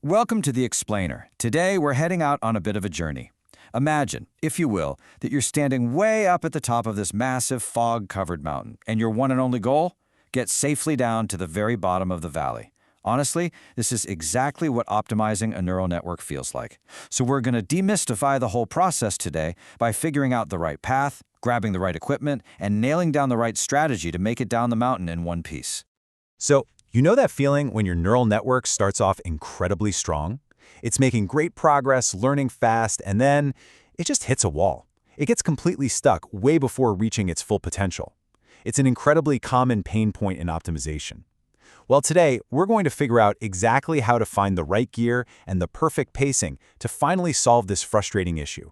Welcome to The Explainer. Today, we're heading out on a bit of a journey. Imagine, if you will, that you're standing way up at the top of this massive fog-covered mountain, and your one and only goal? Get safely down to the very bottom of the valley. Honestly, this is exactly what optimizing a neural network feels like. So we're going to demystify the whole process today by figuring out the right path, grabbing the right equipment, and nailing down the right strategy to make it down the mountain in one piece. So, you know that feeling when your neural network starts off incredibly strong? It's making great progress, learning fast, and then it just hits a wall. It gets completely stuck way before reaching its full potential. It's an incredibly common pain point in optimization. Well, today, we're going to figure out exactly how to find the right gear and the perfect pacing to finally solve this frustrating issue.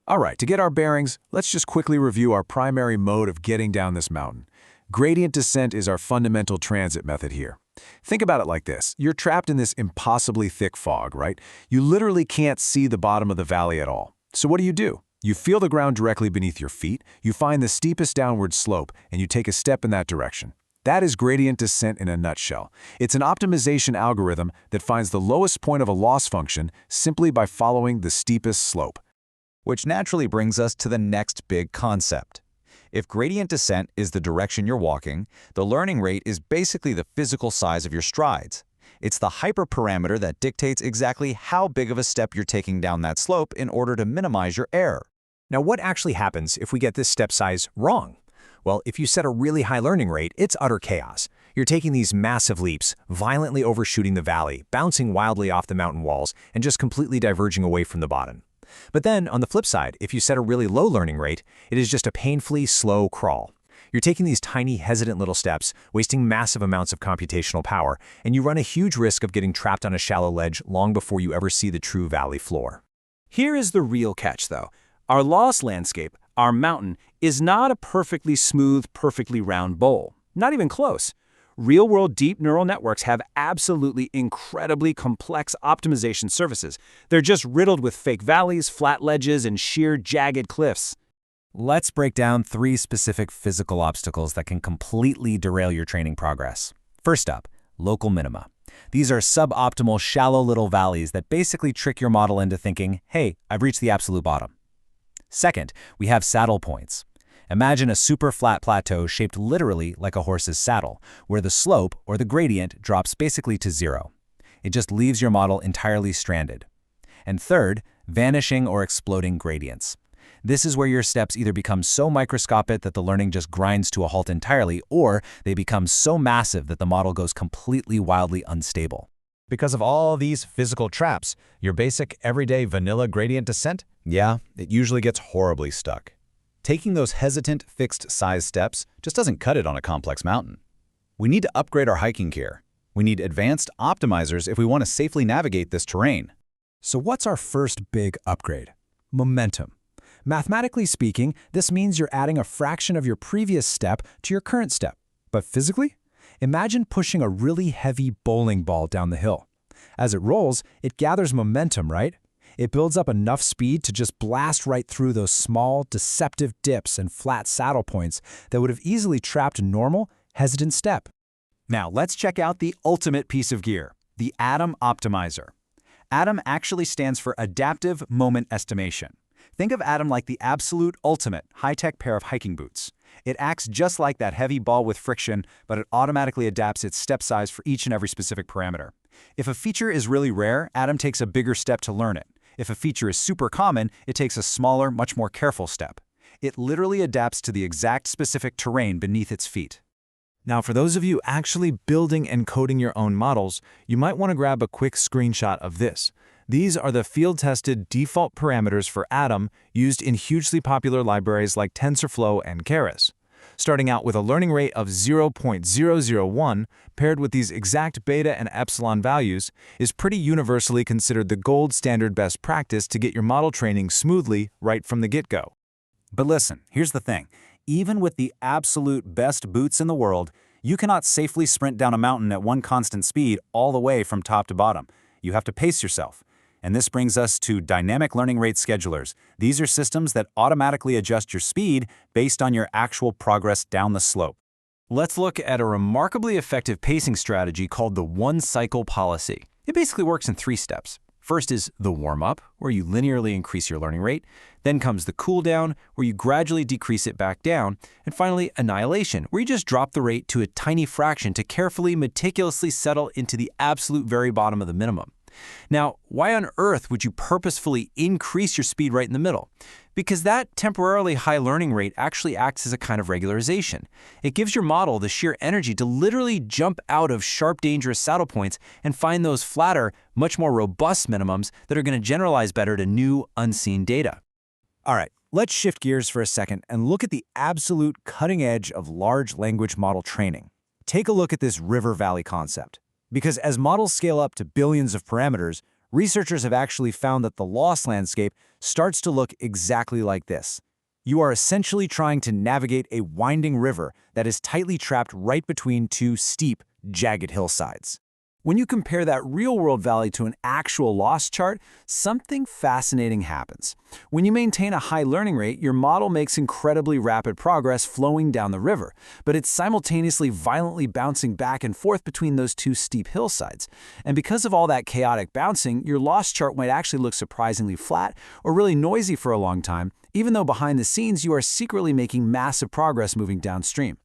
All right, to get our bearings, let's just quickly review our primary mode of getting down this mountain. Gradient descent is our fundamental transit method here. Think about it like this. You're trapped in this impossibly thick fog, right? You literally can't see the bottom of the valley at all. So what do? You feel the ground directly beneath your feet, you find the steepest downward slope, and you take a step in that direction. That is gradient descent in a nutshell. It's an optimization algorithm that finds the lowest point of a loss function simply by following the steepest slope. Which naturally brings us to the next big concept. If gradient descent is the direction you're walking, the learning rate is basically the physical size of your strides. It's the hyperparameter that dictates exactly how big of a step you're taking down that slope in order to minimize your error. Now, what actually happens if we get this step size wrong? Well, if you set a really high learning rate, it's utter chaos. You're taking these massive leaps, violently overshooting the valley, bouncing wildly off the mountain walls, and just completely diverging away from the bottom. But then, on the flip side, if you set a really low learning rate, it is just a painfully slow crawl. You're taking these tiny, hesitant little steps, wasting massive amounts of computational power, and you run a huge risk of getting trapped on a shallow ledge long before you ever see the true valley floor. Here is the real catch, though. Our lost landscape, our mountain, is not a perfectly smooth, perfectly round bowl. Not even close. Real-world deep neural networks have absolutely incredibly complex optimization surfaces. They're just riddled with fake valleys, flat ledges, and sheer jagged cliffs. Let's break down 3 specific physical obstacles that can completely derail your training progress. First up, local minima. These are suboptimal, shallow little valleys that basically trick your model into thinking, hey, I've reached the absolute bottom. Second, we have saddle points. Imagine a super flat plateau shaped literally like a horse's saddle, where the slope, or the gradient, drops basically to 0. It just leaves your model entirely stranded. And third, vanishing or exploding gradients. This is where your steps either become so microscopic that the learning just grinds to a halt entirely, or they become so massive that the model goes completely wildly unstable. Because of all these physical traps, your basic, everyday vanilla gradient descent, it usually gets horribly stuck. Taking those hesitant, fixed-size steps just doesn't cut it on a complex mountain. We need to upgrade our hiking gear. We need advanced optimizers if we want to safely navigate this terrain. So what's our first big upgrade? Momentum. Mathematically speaking, this means you're adding a fraction of your previous step to your current step. But physically? Imagine pushing a really heavy bowling ball down the hill. As it rolls, it gathers momentum, right? It builds up enough speed to just blast right through those small, deceptive dips and flat saddle points that would have easily trapped a normal, hesitant step. Now, let's check out the ultimate piece of gear, the ADAM optimizer. ADAM actually stands for Adaptive Moment Estimation. Think of ADAM like the absolute ultimate high-tech pair of hiking boots. It acts just like that heavy ball with friction, but it automatically adapts its step size for each and every specific parameter. If a feature is really rare, ADAM takes a bigger step to learn it. If a feature is super common, it takes a smaller, much more careful step. It literally adapts to the exact specific terrain beneath its feet. Now, for those of you actually building and coding your own models, you might want to grab a quick screenshot of this. These are the field-tested default parameters for ADAM used in hugely popular libraries like TensorFlow and Keras. Starting out with a learning rate of 0.001, paired with these exact beta and epsilon values, is pretty universally considered the gold standard best practice to get your model training smoothly right from the get-go. But listen, here's the thing. Even with the absolute best boots in the world, you cannot safely sprint down a mountain at one constant speed all the way from top to bottom. You have to pace yourself. And this brings us to dynamic learning rate schedulers. These are systems that automatically adjust your speed based on your actual progress down the slope. Let's look at a remarkably effective pacing strategy called the one-cycle policy. It basically works in 3 steps. First is the warm-up, where you linearly increase your learning rate. Then comes the cool-down, where you gradually decrease it back down. And finally, annihilation, where you just drop the rate to a tiny fraction to carefully, meticulously settle into the absolute very bottom of the minimum. Now, why on earth would you purposefully increase your speed right in the middle? Because that temporarily high learning rate actually acts as a kind of regularization. It gives your model the sheer energy to literally jump out of sharp, dangerous saddle points and find those flatter, much more robust minimums that are going to generalize better to new, unseen data. All right, let's shift gears for a second and look at the absolute cutting edge of large language model training. Take a look at this river valley concept. Because as models scale up to billions of parameters, researchers have actually found that the loss landscape starts to look exactly like this. You are essentially trying to navigate a winding river that is tightly trapped right between 2 steep, jagged hillsides. When you compare that real-world valley to an actual loss chart, something fascinating happens. When you maintain a high learning rate, your model makes incredibly rapid progress flowing down the river, but it's simultaneously violently bouncing back and forth between those 2 steep hillsides. And because of all that chaotic bouncing, your loss chart might actually look surprisingly flat or really noisy for a long time, even though behind the scenes you are secretly making massive progress moving downstream.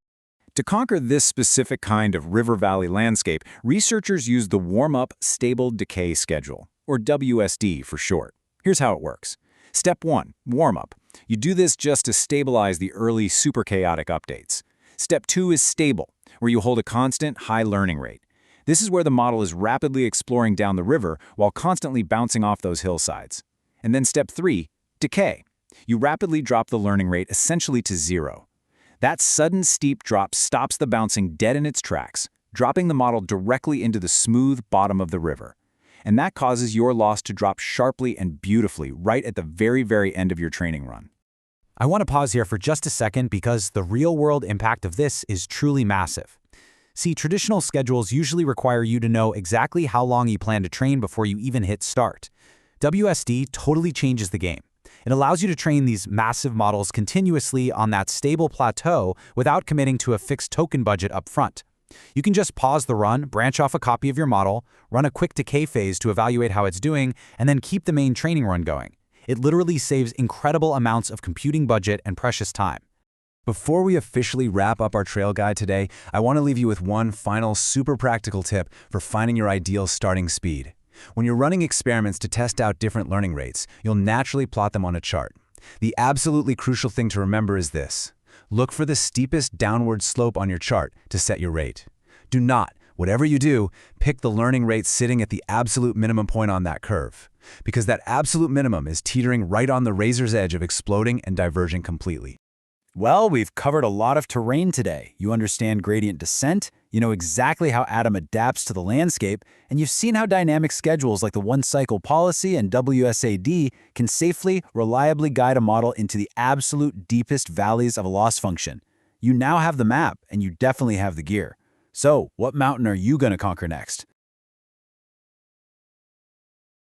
To conquer this specific kind of river valley landscape, researchers use the Warm-Up Stable Decay Schedule, or WSD for short. Here's how it works. Step 1, warm-up. You do this just to stabilize the early super chaotic updates. Step 2 is stable, where you hold a constant high learning rate. This is where the model is rapidly exploring down the river while constantly bouncing off those hillsides. And then step 3, decay. You rapidly drop the learning rate essentially to 0. That sudden steep drop stops the bouncing dead in its tracks, dropping the model directly into the smooth bottom of the river. And that causes your loss to drop sharply and beautifully right at the very, very end of your training run. I want to pause here for just a second because the real-world impact of this is truly massive. See, traditional schedules usually require you to know exactly how long you plan to train before you even hit start. WSD totally changes the game. It allows you to train these massive models continuously on that stable plateau without committing to a fixed token budget up front. You can just pause the run, branch off a copy of your model, run a quick decay phase to evaluate how it's doing, and then keep the main training run going. It literally saves incredible amounts of computing budget and precious time. Before we officially wrap up our trail guide today, I want to leave you with one final super practical tip for finding your ideal starting speed. When you're running experiments to test out different learning rates, you'll naturally plot them on a chart. The absolutely crucial thing to remember is this. Look for the steepest downward slope on your chart to set your rate. Do not, whatever you do, pick the learning rate sitting at the absolute minimum point on that curve, because that absolute minimum is teetering right on the razor's edge of exploding and diverging completely. Well, we've covered a lot of terrain today. You understand gradient descent, you know exactly how Atom adapts to the landscape, and you've seen how dynamic schedules like the one-cycle policy and WSAD can safely, reliably guide a model into the absolute deepest valleys of a loss function. You now have the map, and you definitely have the gear. So, what mountain are you going to conquer next?